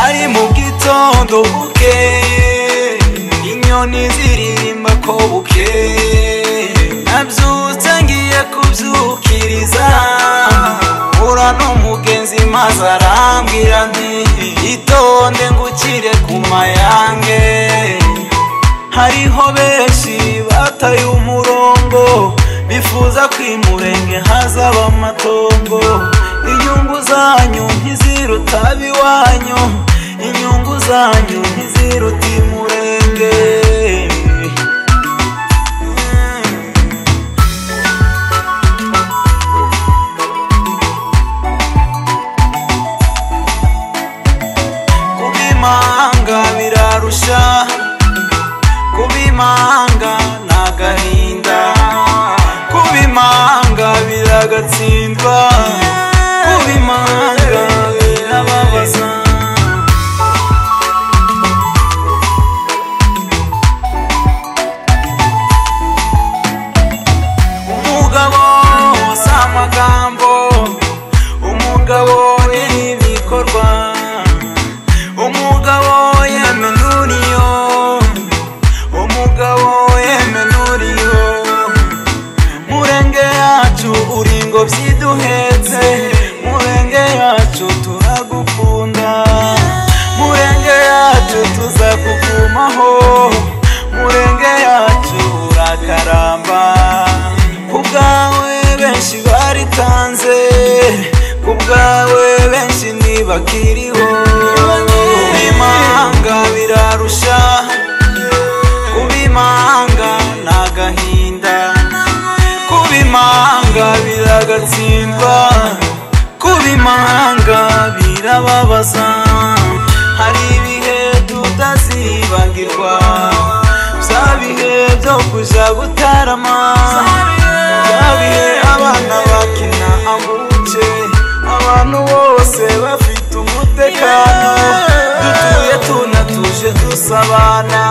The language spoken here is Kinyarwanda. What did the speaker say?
Ari mu gitondo buke inyoni ziririmba ko buke nabyutse ngiye kubyukiriza ura n'umugenzi maze arambwira nti itonde ngukire ku mayange hariho benshi bataye umurongo bifuza kwimurenge hazaba amatongo inyungu zanyu ntiziruta abiwanyu inyungu zanyu ntiziruta imurenge kubimanga birarusha kubimanga nagahinda kubimanga biragatsindwa kubimanga birababaza umugabo si amagambo umugabo n'ibikorwa umugabo yeme nuriyo umugabo yeme nuriyo murenge yacu uringo vyiduhetse murenge yacu turagukunda murenge yacu tuzakugumaho murenge yacu urakaramba kubwawe benshi baritanze kubwawe benshi ntibakiriho kubimanga birarusha kubimanga nagahinda kubimanga biragatsindwa kubimanga birababaza hari ibihe tutazibagirwa bya bihe byo kuja gutarama bya bihe abana bakina ambuce abantu bose bafite umutekano dutuye tunatuje dusabana